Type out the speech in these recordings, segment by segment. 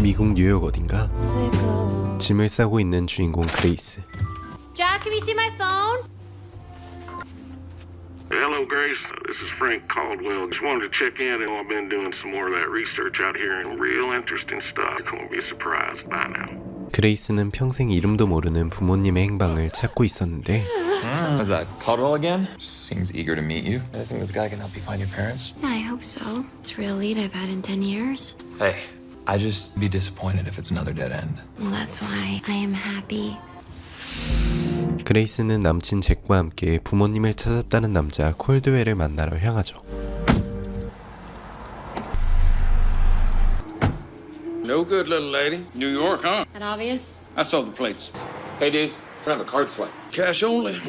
미국 뉴욕 어딘가 짐을 싸고 있는 주인공 그레이스. Jack, have you seen my phone? Hello, Grace. This is Frank Caldwell. Just wanted to check in. I've been doing some more of that research out here and real interesting stuff. You're gonna be surprised by now. 그레이스는 평생 이름도 모르는 부모님의 행방을 찾고 있었는데 Is that Caldwell again? Seems eager to meet you. I think this guy can help you find your parents. Yeah, I hope so. It's a real lead I've had in 10 years. Hey, I just be disappointed if it's another dead end. Well, that's why I am happy. 그레이스는 남친 잭과 함께 부모님을 찾았다는 남자 콜드웰을 만나러 향하죠. No good, little lady. New York, huh? That obvious? I saw the plates. Hey, dude, I have a card swipe. Cash only.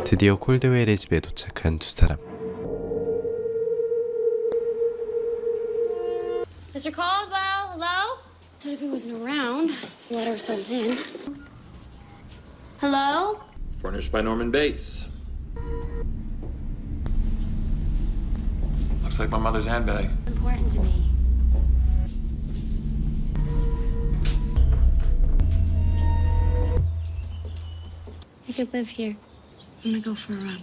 드디어 콜드웰의 집에 도착한 두 사람. Mr. Caldwell, hello? Said if he wasn't around, we'll let ourselves in. Hello? Furnished by Norman Bates. Looks like my mother's handbag. Important to me. I could live here. I'm gonna go for a run.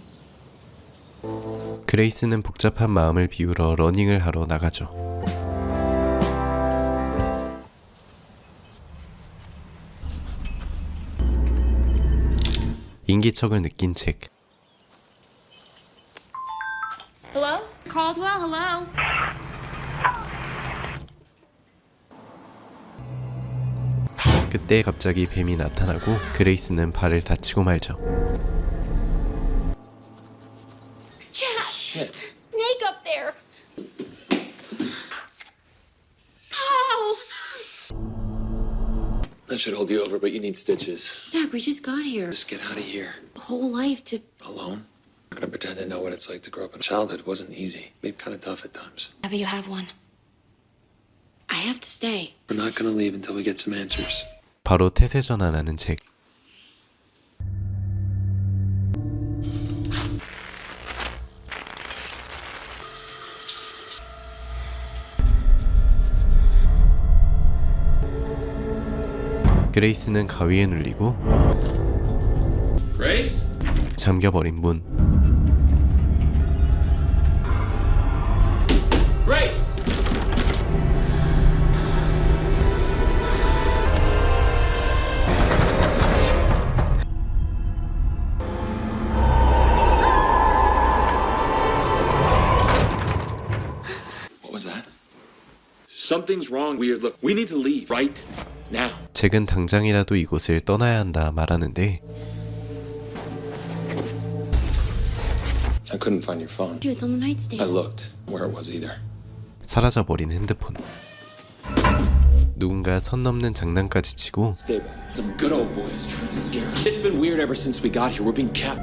그레이스는 복잡한 마음을 비우러 러닝을 하러 나가죠. 인기척을 느낀 잭. Hello? Caldwell, hello? 그때 갑자기 뱀이 나타나고 그레이스는 발을 다치고 말죠. Jack! Shit. Snake up there! Ow! That should hold you over, but you need stitches. Jack, we just got here. Just get out of here. Whole life to... Alone? I'm gonna pretend I know what it's like to grow up in childhood. It wasn't easy. Maybe kind of tough at times. Yeah, but you have one. I have to stay. We're not gonna leave until we get some answers. 바로 태세 전환하는 잭. 그레이스는 가위에 눌리고 Grace? 잠겨버린 문. Grace! What was that? Something's wrong. Look, we need to leave right now. 잭은 당장이라도 이곳을 떠나야 한다 말하는데 I couldn't find your phone. Dude, it's on the I nightstand. looked where it was either. 사라져버린 핸드폰. 누군가 선 넘는 장난까지 치고 Stay back. Some good old boys trying to scare us. It's been weird ever since we got here. We're being kept.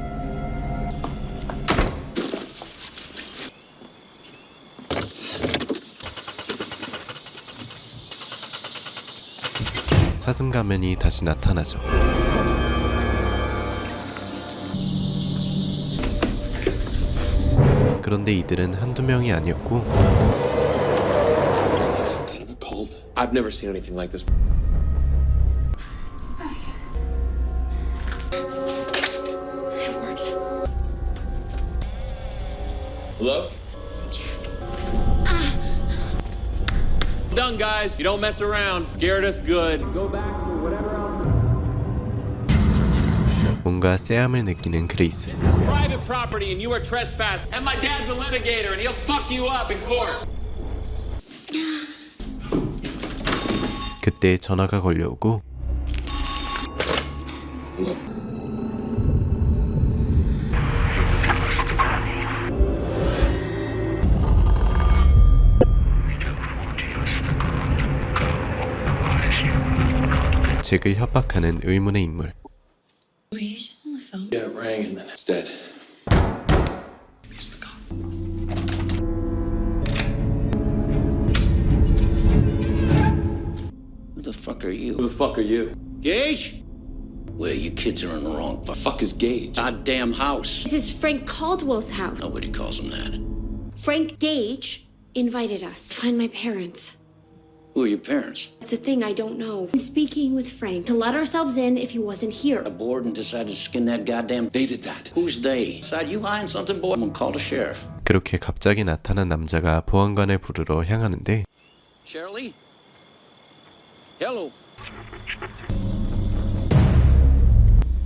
사슴 가면이 다시 나타나죠. 그런데 이들은 한두 명이 아니었고 Some kind of a cult. I've never seen anything like this. It works. Hello? Done, guys. You don't mess around. Scared us good. Go back to whatever else. 뭔가 쎄함을 느끼는 그레이스. Private property and you are trespass. And my dad's a litigator and he'll fuck you up in court. 그때 전화가 걸려오고 잭을 협박하는 의문의 인물. Were you just on the phone? Yeah, it rang and then it's dead. He's the cop. What the fuck Fuck are you? Who the fuck are you? Gage? Well, you kids are in the wrong Fuck is Gage? goddamn house. This is Frank Caldwell's house. Nobody calls him that. Frank Gage invited us to find my parents. Who are your parents? It's a thing I don't know. Speaking with Frank to let ourselves in if he wasn't here. Got bored and decided to skin that goddamn. They did that. Who's they? Decide you hiding something, boy? I'm gonna call the sheriff. 그렇게 갑자기 나타난 남자가 보안관을 부르러 향하는데 Shirley? Hello.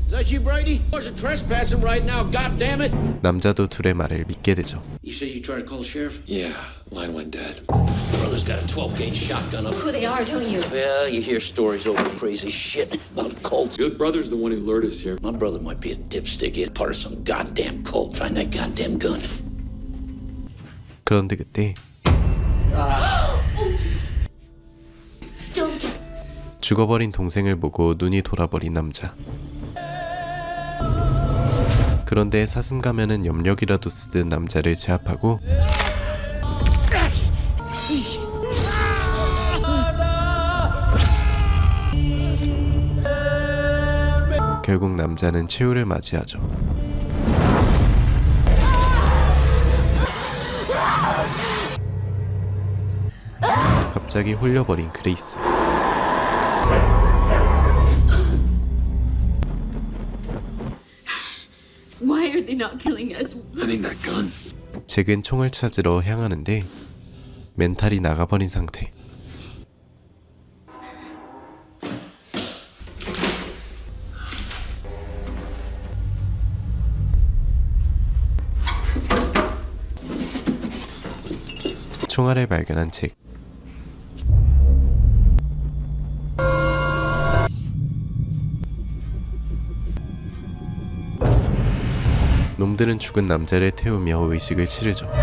Is that you, Brady? There's a trespassing right now, goddammit! 남자도 둘의 말을 믿게 되죠. You said you tried to call the sheriff? Yeah, line went dead. Brother's got a 12-gauge shotgun up. Who they are, don't you? Well, you hear stories over crazy shit about a cult. Your brother's the one who lured us here. My brother might be a dipstick, he's part of some goddamn cult. Find that goddamn gun. 그런데 그때 Don't. 죽어버린 동생을 보고 눈이 돌아버린 남자. 그런데 사슴 가면은 염력이라도 쓰듯 남자를 제압하고 결국 남자는 최후를 맞이하죠. 갑자기 홀려버린 그레이스. Why are they not killing us? I need that gun. 잭은 총을 찾으러 향하는데 멘탈이 나가버린 상태. 총알을 발견한 잭. 놈들은 죽은 남자를 태우며 의식을 치르죠. What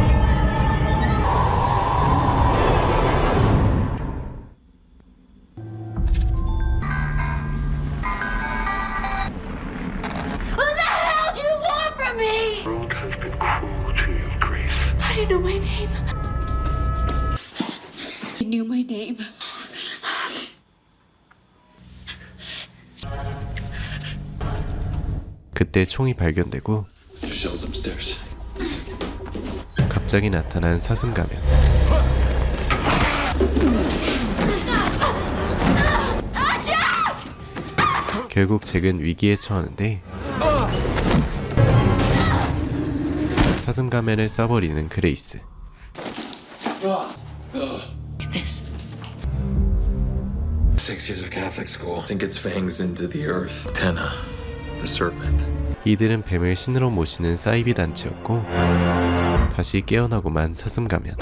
the hell do you want from me? The world has been cruel to you, Grace. How do you know my name? You knew my name. 그때 총이 발견되고 Your shell's upstairs. 갑자기 나타난 사슴 가면. 결국 잭은 위기에 처하는데 사슴 가면을 쏴버리는 그레이스. This. 6 years of Catholic school. Sink its fangs into the earth. Tenna, the serpent. 이들은 뱀을 신으로 모시는 사이비 단체였고 다시 깨어나고만 사슴 가면.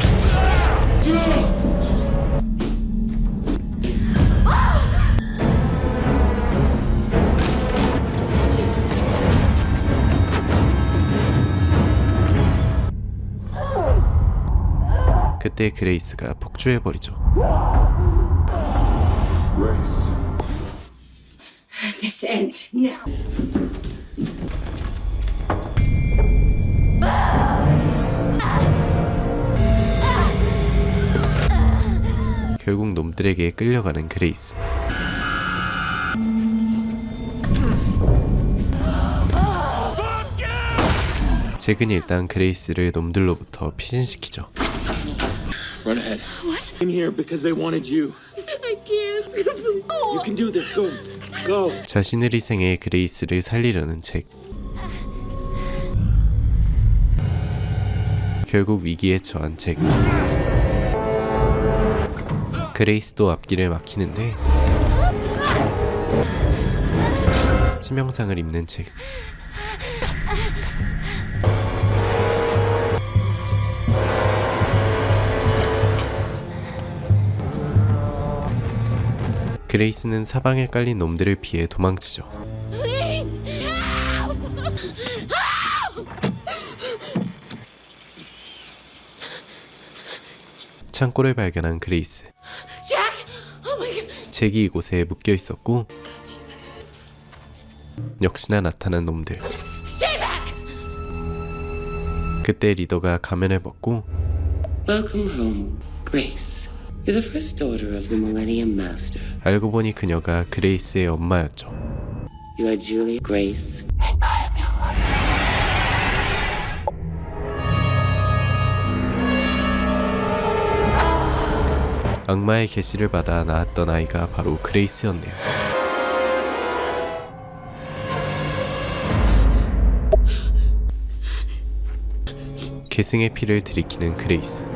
그때 그레이스가 폭주해버리죠. This ends now. 결국 놈들에게 끌려가는 그레이스. 잭은 일단 그레이스를 놈들로부터 피신시키죠. Run ahead. What? Came here because they wanted you. I can't. You can do this. Go. Go. 자신을 희생해 그레이스를 살리려는 잭. 결국 위기에 처한 잭. 그레이스도 앞길을 막히는데 치명상을 입는 잭. 그레이스는 사방에 깔린 놈들을 피해 도망치죠. Please help! Help! 창고를 발견한 그레이스. Jack! Oh my god! 잭이 이곳에 묶여 있었고 역시나 나타난 놈들. Stay back! 그때 리더가 가면을 벗고 Welcome home, Grace. You're the first daughter of the Millennium Master. 알고 보니 그녀가 그레이스의 엄마였죠. You are Julie, Grace, 악마의 계시를 받아 낳았던 아이가 바로 그레이스였네요. 계승의 피를 들이키는 그레이스.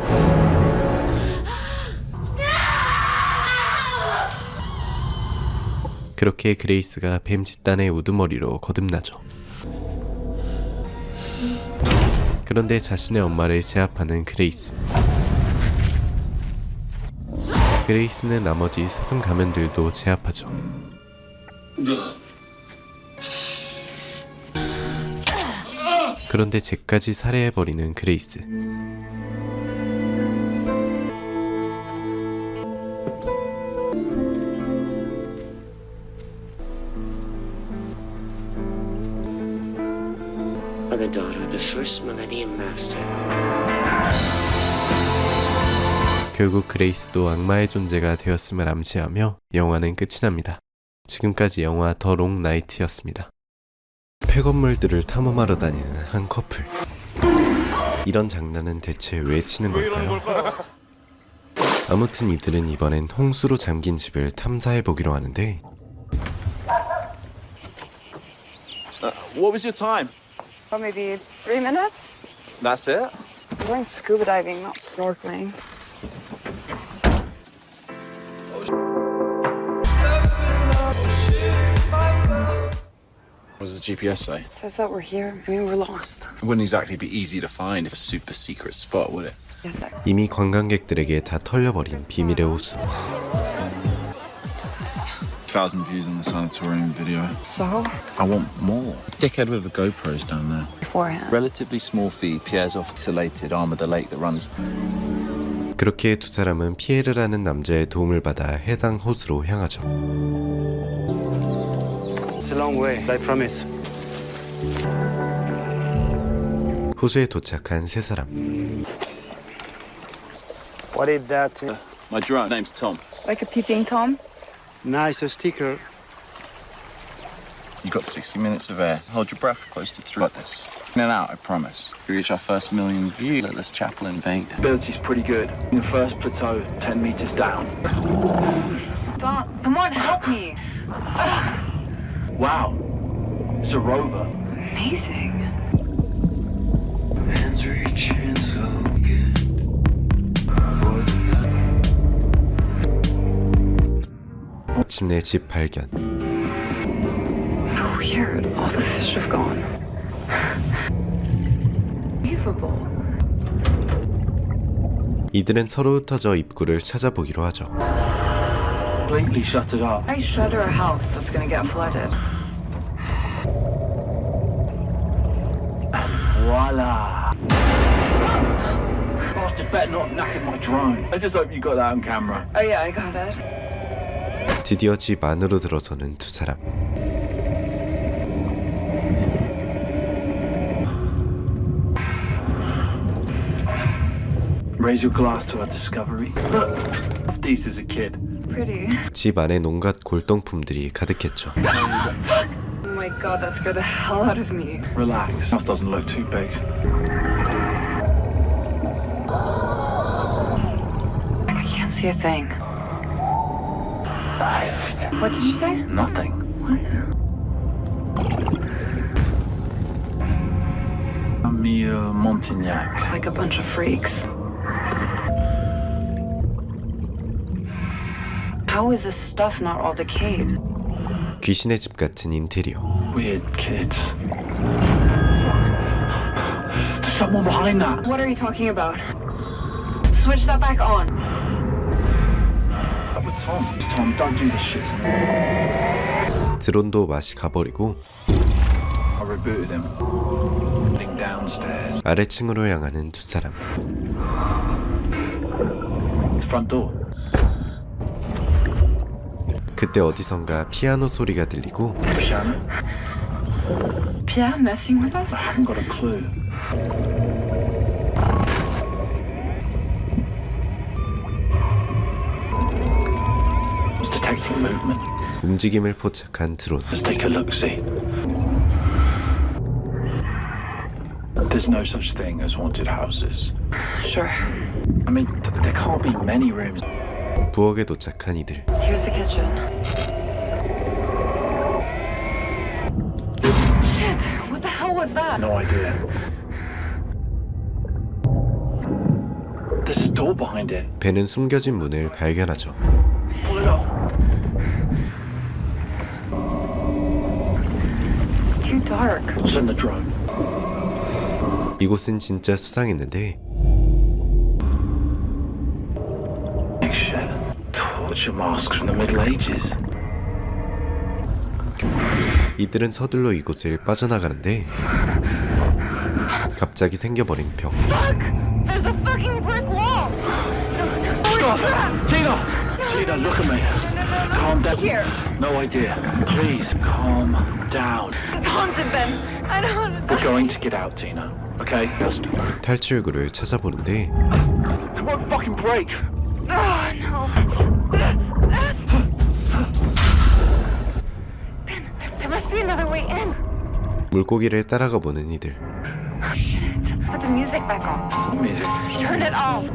그렇게 그레이스가 뱀 집단의 우두머리로 거듭나죠. 그런데 자신의 엄마를 제압하는 그레이스. 그레이스는 나머지 사슴 가면들도 제압하죠. 그런데 잭까지 살해해버리는 그레이스. are the daughter of the first Millennium Master. 결국 그레이스도 악마의 존재가 되었음을 암시하며 영화는 끝이 납니다. 지금까지 영화 더 롱 나이트였습니다. 폐건물들을 탐험하러 다니는 한 커플. 이런 장난은 대체 왜 치는 걸까요? 아무튼 이들은 이번엔 홍수로 잠긴 집을 탐사해보기로 하는데 What was your time? Maybe 3 minutes? That's it? I'm going scuba diving, not snorkeling. What does the GPS say? It says that we're here. I mean, we're lost. It wouldn't exactly be easy to find a super secret spot, would it? Yes, that. 이미 관광객들에게 다 털려버린 비밀의 호수. 1,000 views on the sanatorium video. So? I want more. Dickhead with a GoPro's down there. Beforehand. Relatively small fee, Pierre's off isolated arm of the lake that runs. 그렇게 두 사람은 피에르라는 남자의 도움을 받아 해당 호수로 향하죠. It's a long way, I promise. 호수에 도착한 세 사람. What is that? My drone name's Tom. Like a peeping Tom? Nice, a sticker. You got 60 minutes of air. Hold your breath close to 3 like this. In and out, I promise. If we reach our first million views, let this chapel invade. Ability's pretty good. In the first plateau, 10 meters down. Don, come on, help me. Wow, it's a rover. Amazing. Hands reaching so good for the night. 마침내 집 발견. How weird. All the fish have gone. Unbelievable. 이들은 서로 흩어져 입구를 찾아보기로 하죠. Completely shuttered up. I shutter a house that's gonna get flooded. Voila. Bastard better not knackered my drone. I just hope you got that on camera. Oh yeah, I got it. 드디어 집 안으로 들어서는 두 사람. Raise your glass to our discovery. Look, loved these as a kid. Pretty. 집 안엔 온갖 골동품들이 가득했죠. Oh my god, that scared the hell out of me. Relax. House doesn't look too big. I can't see a thing. What did you say? Nothing. What? Camille Montignac. Like a bunch of freaks. How is this stuff not all decayed? 귀신의 집 같은 인테리어. Weird kids. There's someone behind that. What are you talking about? Switch that back on. That was Tom. Tom, don't do this shit to me. 드론도 맛이 가버리고 I rebooted him. Heading downstairs. 아래층으로 향하는 두 사람. Front door. 그때 어디선가 피아노 소리가 들리고 Shannon? Pierre messing with us? I haven't got a clue. detecting movement. 움직임을 포착한 드론. Let's take a look-see. There's no such thing as haunted houses. Sure. I mean, there can't be many rooms. 부엌에 도착한 이들. Here's the kitchen. Shit! What the hell was that? No idea. There's a door behind it. 벤은 숨겨진 문을 발견하죠. Pull it up. It's too dark. Send the drone. 이곳은 진짜 수상했는데 Shit. Torture masks from the Middle Ages. 이들은 서둘러 이곳을 빠져나가는데 갑자기 생겨버린 벽. There's a fucking brick wall! Stop! Tina! Tina, look at me. Calm down. Here. No idea. Please, calm down. It's haunted, Ben. I don't... We're going to get out, Tina. Okay? Just... 탈출구를 찾아보는데 It won't fucking break! Oh, no. Ben, there must be another way in. 물고기를 따라가 보는 이들. Put the music back on. Music. Turn it off.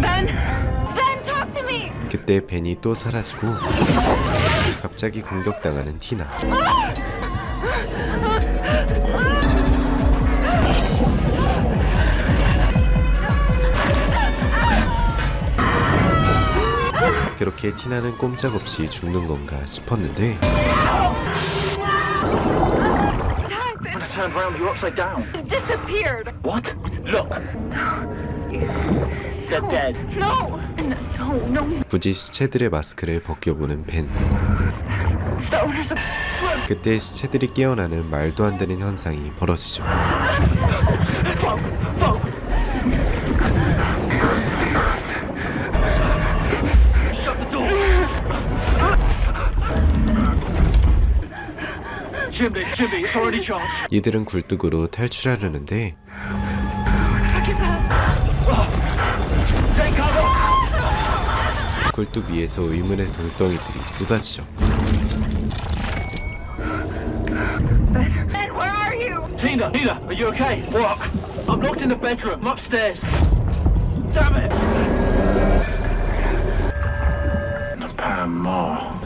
Ben! Ben, talk to me! 그때 벤이 또 사라지고 갑자기 공격당하는 티나. 그렇게 티나는 꼼짝없이 죽는 건가 싶었는데 When I turned around, you were upside down. It disappeared. What? Look. They're dead. No! No, no. 굳이 시체들의 마스크를 벗겨보는 벤. The owners of... 그때 시체들이 깨어나는 말도 안 되는 현상이 벌어지죠. Shut the door. Chimney, it's already charged. 이들은 굴뚝으로 탈출하려는데 굴뚝 위에서 의문의 돌덩이들이 쏟아지죠. Ben, where are you? Tina, are you okay? What? I'm locked in the bedroom. I'm upstairs. Damn it! Pamor.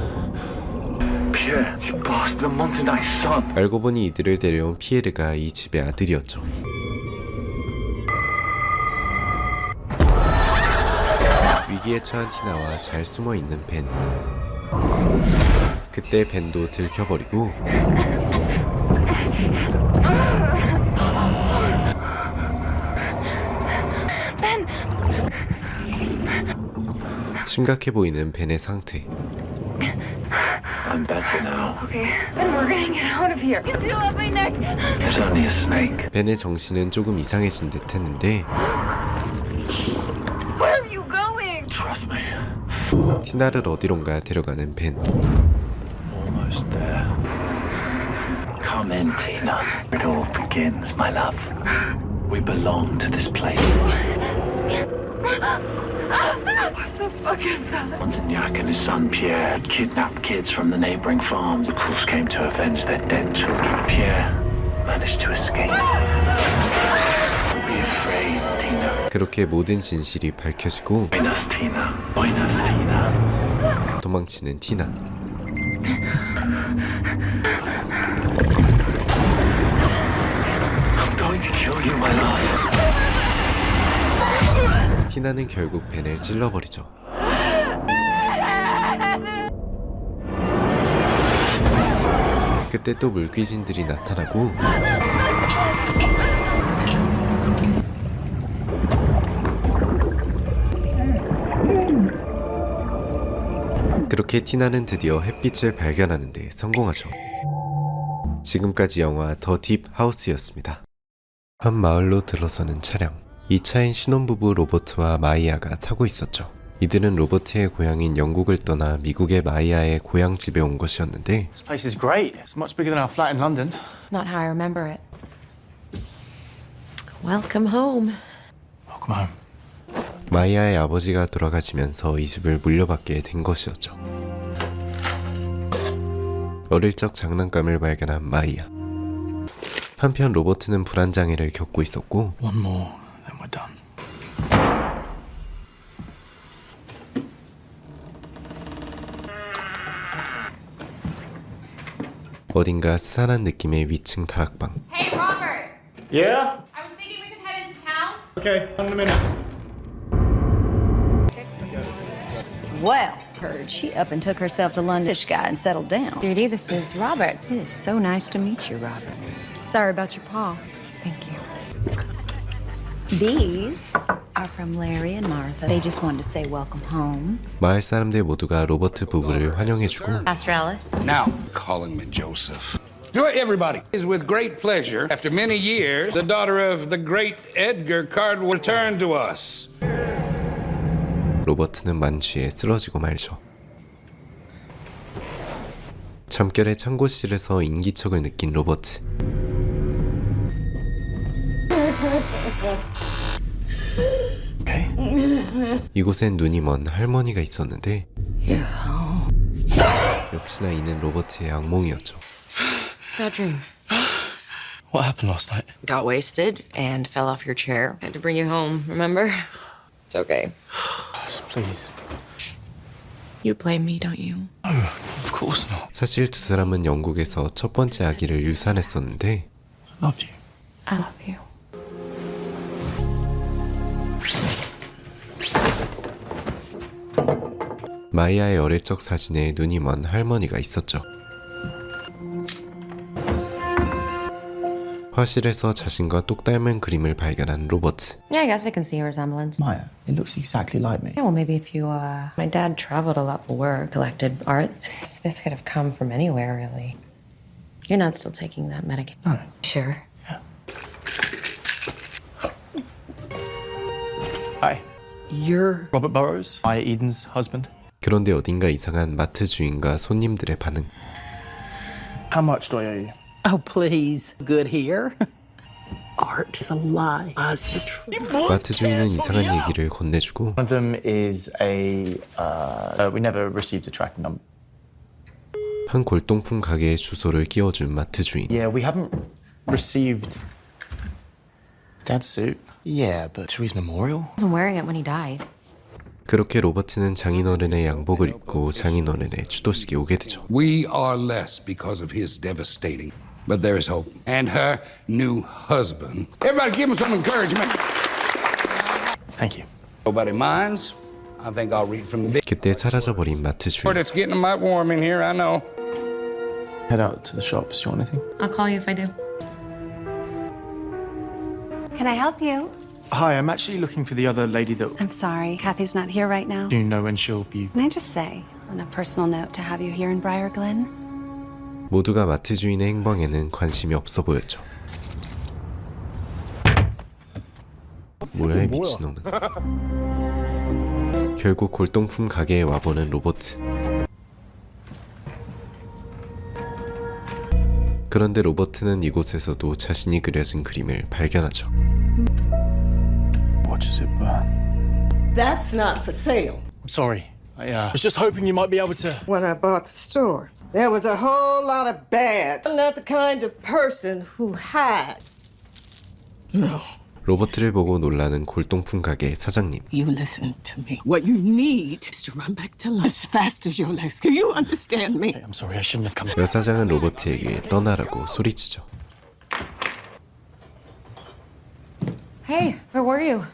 Pierre, you bastard, the Monteneg's son. 알고 보니 이들을 데려온 피에르가 이 집의 아들이었죠. 위기에 처한 티나와 잘 숨어있는 벤. 그때 벤도 들켜버리고 Ben! 심각해 보이는 벤의 상태. I'm better now. Okay, Ben, we're gonna get out of here. You feel up my neck. It's only a snake. 벤의 정신은 조금 이상해진 듯 했는데 Where are you going? Trust me. 티나를 어디론가 데려가는 벤. Almost there. Come in, Tina. It all begins, my love. We belong to this place. What the fuck is that? Montignac and his son Pierre kidnapped kids from the neighboring farms. The Cruz came to avenge their dead children. Pierre managed to escape. Don't be afraid, Tina. 그렇게 모든 진실이 밝혀지고 Join us, Tina. Join us, Tina. 도망치는 티나. I'm going to kill you, my love. 티나는 결국 벤을 찔러버리죠. 그때 또 물귀신들이 나타나고 그렇게 티나는 드디어 햇빛을 발견하는 데 성공하죠. 지금까지 영화 더 딥 하우스였습니다. 한 마을로 들어서는 차량. 이 차엔 신혼부부 로버트와 마이아가 타고 있었죠. 이들은 로버트의 고향인 영국을 떠나 미국의 마이아의 고향집에 온 것이었는데 This place is great. It's much bigger than our flat in London. Not how I remember it. Welcome home. Welcome home. 마이아의 아버지가 돌아가시면서 이 집을 물려받게 된 것이었죠. 어릴 적 장난감을 발견한 마이아. 한편 로버트는 불안장애를 겪고 있었고 One more, then we're done. 어딘가 스산한 느낌의 위층 다락방. Hey, Robert! Yeah? I was thinking we could head into town. Okay, in a minute. Well, heard she up and took herself to London guy and settled down. Judy, this is Robert. It is so nice to meet you, Robert. Sorry about your paw. Thank you. These are from Larry and Martha. They just wanted to say welcome home. 마을 사람들 모두가 로버트 부부를 환영해주고 Pastor Alice. Now, calling me Joseph. Everybody is with great pleasure. After many years, the daughter of the great Edgar Cardwell returned to us. 로버트는 만취해 쓰러지고 말죠. 잠결에 창고실에서 인기척을 느낀 로버트. 이곳엔 눈이 먼 할머니가 있었는데 역시나 이는 로버트의 악몽이었죠. Bad dream. What happened last night? Got wasted and fell off your chair. Had to bring you home, remember? It's okay. Please. You blame me, don't you? No, of course not. 사실 두 사람은 영국에서 첫 번째 아기를 유산했었는데 I love you. I love you. 마이아의 어릴 적 사진에 눈이 먼 할머니가 있었죠. 화실에서 자신과 똑 닮은 그림을 발견한 로버트. Yeah, I guess I can see a resemblance. Maya, it looks exactly like me. Yeah, well, maybe if you, my dad traveled a lot for work, collected art. This could have come from anywhere, really. You're not still taking that medication? No. Sure. Yeah. Hi. You're Robert Burrows, Maya Eden's husband. 그런데 어딘가 이상한 마트 주인과 손님들의 반응. How much do I owe you? Oh, please. Good here. Art is a lie. As the truth. 마트 주인은 이상한 얘기를 건네주고 One of them is we never received a tracking number. 한 골동품 가게의 주소를 끼워준 마트 주인. Yeah, we haven't received Dad's suit. Yeah, but to his memorial? wasn't wearing it when he died. 그렇게 로버트는 장인어른의 양복을 입고 장인어른의 추도식에 오게 되죠. We are less because of his devastating. But there is hope. And her new husband. Everybody give him some encouragement. Thank you. Nobody minds. I think I'll read from the big. 그때 사라져버린 마트 주인. It's getting a mite warm in here, I know. Head out to the shops. Do you want anything? I'll call you if I do. Can I help you? Hi, I'm actually looking for the other lady that... I'm sorry, Kathy's not here right now. Do you know when she'll be... Can I just say, on a personal note, to have you here in Briar Glen? 모두가 마트 주인의 행방에는 관심이 없어 보였죠. 뭐야 이 미친놈은. 결국 골동품 가게에 와보는 로버트. 그런데 로버트는 이곳에서도 자신이 그려진 그림을 발견하죠. What does it burn? That's not for sale. I'm sorry. I was just hoping you might be able to... When I bought the store, there was a whole lot of bad. I'm not the kind of person who had. No. 로버트를 보고 놀라는 골동품 가게 사장님. You listen to me. What you need is to run back to life as fast as your legs. Do you understand me? I'm sorry, I shouldn't have come. 여사장은 로버트에게 떠나라고 소리치죠. Hey, where were you?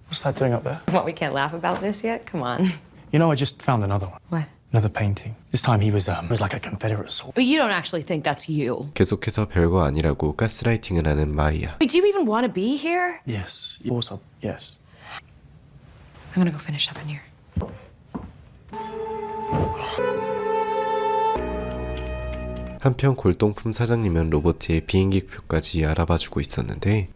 What's that doing up there? What, we can't laugh about this yet? Come on. You know, I just found another one. What? Another painting. This time he was like a Confederate sword. But you don't actually think that's you. 계속해서 별거 아니라고 가스라이팅을 하는 마이아. Wait, do you even want to be here? Yes. Also, yes. I'm gonna go finish up in here. 한편 골동품 사장님은 로버트의 비행기표까지 알아봐주고 있었는데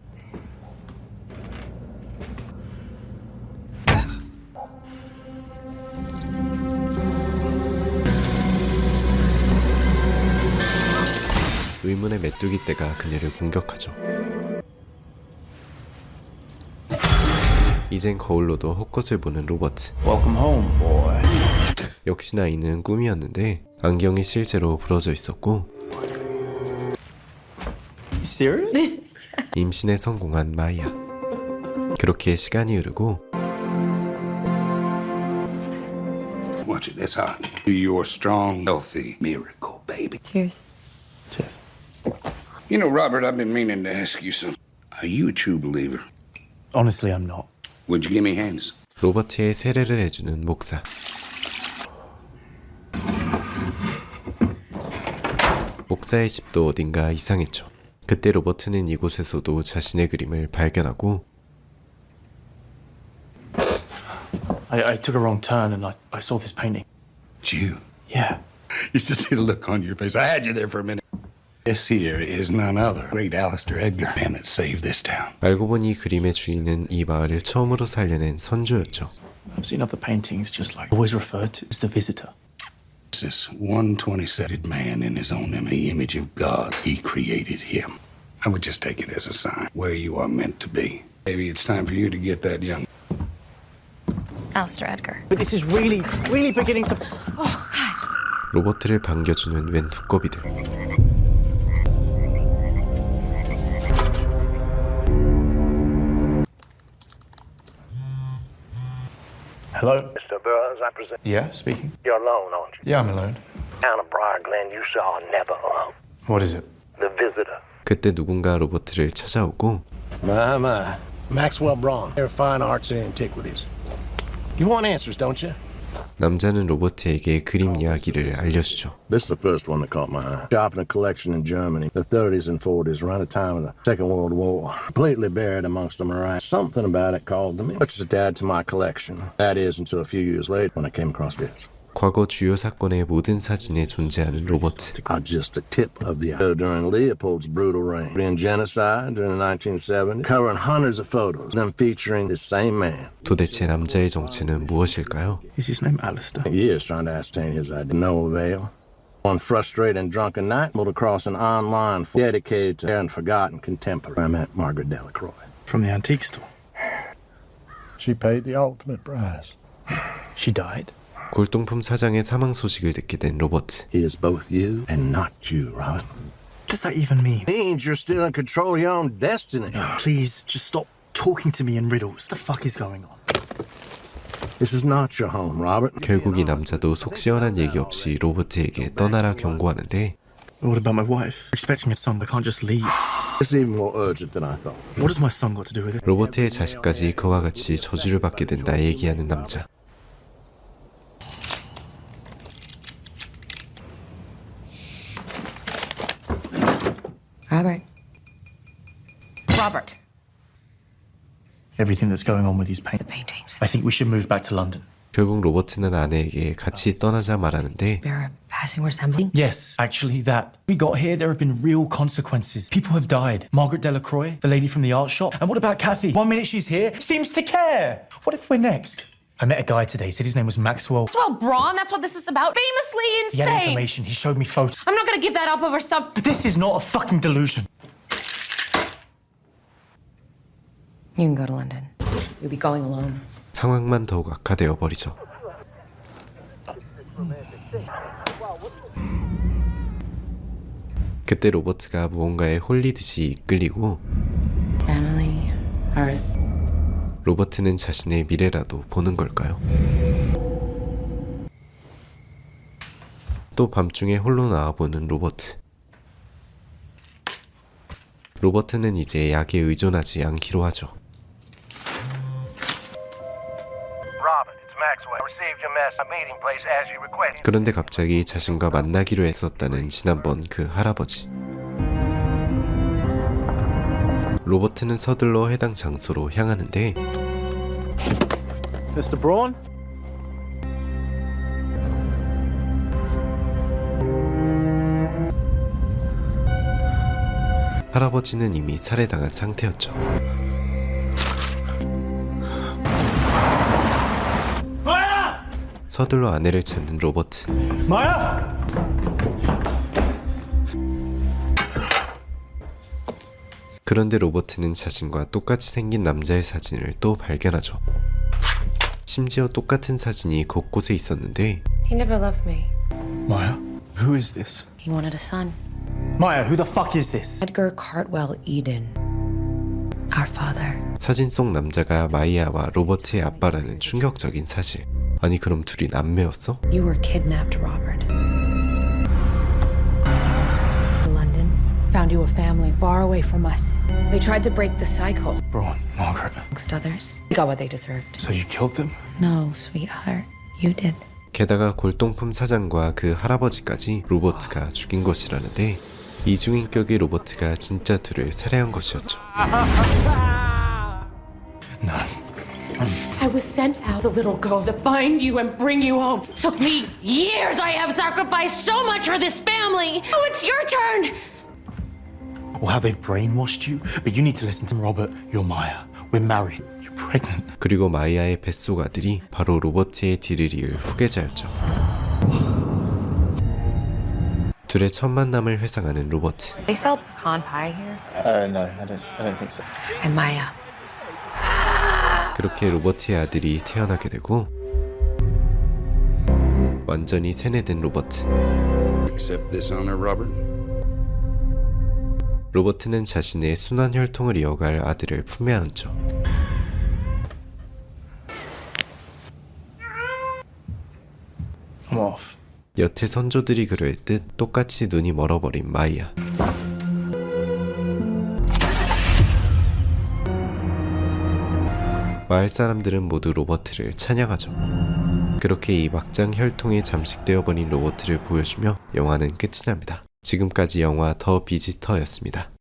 의문의 메뚜기 떼가 그녀를 공격하죠. 이젠 거울로도 헛것을 보는 로버트. Welcome home, boy. 역시나 이는 꿈이었는데 안경이 실제로 부러져 있었고 Serious? 임신에 성공한 마이아. 그렇게 시간이 흐르고 Watch it, that's hot. You're strong, healthy miracle, baby. Cheers. Cheers. You know, Robert, I've been meaning to ask you something. Are you a true believer? Honestly, I'm not. Would you give me hands? 로버트의 세례를 해주는 목사. 목사의 집도 어딘가 이상했죠. 그때 로버트는 이곳에서도 자신의 그림을 발견하고 I took a wrong turn and I saw this painting. It's you. Yeah. You should see the look on your face. I had you there for a minute. This here is none other. Great Alistair Edgar, man that saved this town. 알고 보니 그림의 주인은 이 마을을 처음으로 살려낸 선조였죠. I've seen other paintings just like always referred to as the visitor. This one 20-sided man in his own image, the image of God. He created him. I would just take it as a sign where you are meant to be. Maybe it's time for you to get that young. Alistair Edgar. But this is really beginning to... 로버트를 반겨주는 웬 두꺼비들. Hello? Mr. Burns, I present. Yeah, speaking. You're alone, aren't you? Yeah, I'm alone. Town of Briarglen, you saw never alone. What is it? The visitor. 그때 누군가 로버트를 찾아오고 My. Maxwell Braun. They're fine arts and antiquities. You want answers, don't you? 남자는 로버트에게 그림 이야기를 알려주죠. This is the first one that caught my eye. Shopping a collection in Germany, the 30s and 40s, around the time of the Second World War. Completely buried amongst the morass. Something about it called to me. Purchased it to add to my collection. That is, until a few years later when I came across this. 과거 주요 사건의 모든 사진에 존재하는 로버트. Just the tip of the eye. During Leopold's brutal reign. In genocide during the 1970s. Covering hundreds of photos. Them featuring this same man. 도대체 남자의 정체는 무엇일까요? Is his name Alistair? Years trying to ascertain his identity. No avail. One frustrated and drunken night, stumbled across an online dedicated to and forgotten contemporary. I met Margaret Delacroix. From the antique store. She paid the ultimate price. She died. 골동품 사장의 사망 소식을 듣게 된 로버트. He is both you and not you, Robert. What does that even mean? It means you're still in control of your own destiny. Please, just stop talking to me in riddles. What the fuck is going on? This is not your home, Robert. 결국 이 남자도 속 시원한 얘기 없이 로버트에게 떠나라 경고하는데 What about my wife? Expecting a son, I can't just leave. It's even more urgent than I thought. What has my son got to do with it? 로버트의 자식까지 그와 같이 저주를 받게 된다 얘기하는 남자. Robert. Everything that's going on with these paintings. I think we should move back to London. 결국 로버트는 아내에게 같이 떠나자 말하는데 You're passing where something? Yes, actually that. We got here, there have been real consequences. People have died. Margaret Delacroix, the lady from the art shop. And what about Kathy? 1 minute she's here, seems to care. What if we're next? I met a guy today, said his name was Maxwell. Maxwell Braun, that's what this is about. Famously He had insane. information, he showed me photos. I'm not gonna give that up over some... This is not a fucking delusion. You can go to London. You'll be going alone. 상황만 더욱 악화되어 버리죠. 그때 로버트가 무언가에 홀리듯이 이끌리고 Family, Earth. 로버트는 자신의 미래라도 보는 걸까요? 또 밤중에 홀로 나와보는 로버트. 로버트는 이제 약에 의존하지 않기로 하죠. 그런데 갑자기 자신과 만나기로 했었다는 지난번 그 할아버지. 로버트는 서둘러 해당 장소로 향하는데 Mr. Braun? 할아버지는 이미 살해당한 상태였죠. 서둘러 아내를 찾는 로버트. 그런데 로버트는 자신과 똑같이 생긴 남자의 사진을 또 발견하죠. 심지어 똑같은 사진이 곳곳에 있었는데 He never loved me. Maya, who is this? He wanted a son. Maya, who the fuck is this? Edgar Cartwell Eden. Our father. 사진 속 남자가 마이아와 로버트의 아빠라는 충격적인 사실. 아니 그럼 둘이 남매였어? You were kidnapped, Robert. London found you a family far away from us. They tried to break the cycle. Braun, Margaret. Amongst others. They got what they deserved. So you killed them? No, sweetheart. You did. 게다가 골동품 사장과 그 할아버지까지 로버트가 죽인 것이라는데 이중인격의 로버트가 진짜 둘을 살해한 것이었죠. I was sent out, the little girl, to find you and bring you home. Took me years. I have sacrificed so much for this family. Oh, it's your turn. Or how they've brainwashed you? But you need to listen to Robert. You're Maya. We're married. You're pregnant. 그리고 마이아의 뱃속 아들이 바로 로버트의 뒤를 이을 후계자였죠. 둘의 첫 만남을 회상하는 로버트. They sell pecan pie here? No, I don't think so. And Maya. 그렇게 로버트의 아들이 태어나게 되고 완전히 세뇌된 로버트. Accept this honor, Robert? 로버트는 자신의 순환 혈통을 이어갈 아들을 품에 안죠. I'm off. 여태 선조들이 그럴듯 똑같이 눈이 멀어버린 마이아. 마을 사람들은 모두 로버트를 찬양하죠. 그렇게 이 막장 혈통에 잠식되어 버린 로버트를 보여주며 영화는 끝이 납니다. 지금까지 영화 더 비지터였습니다.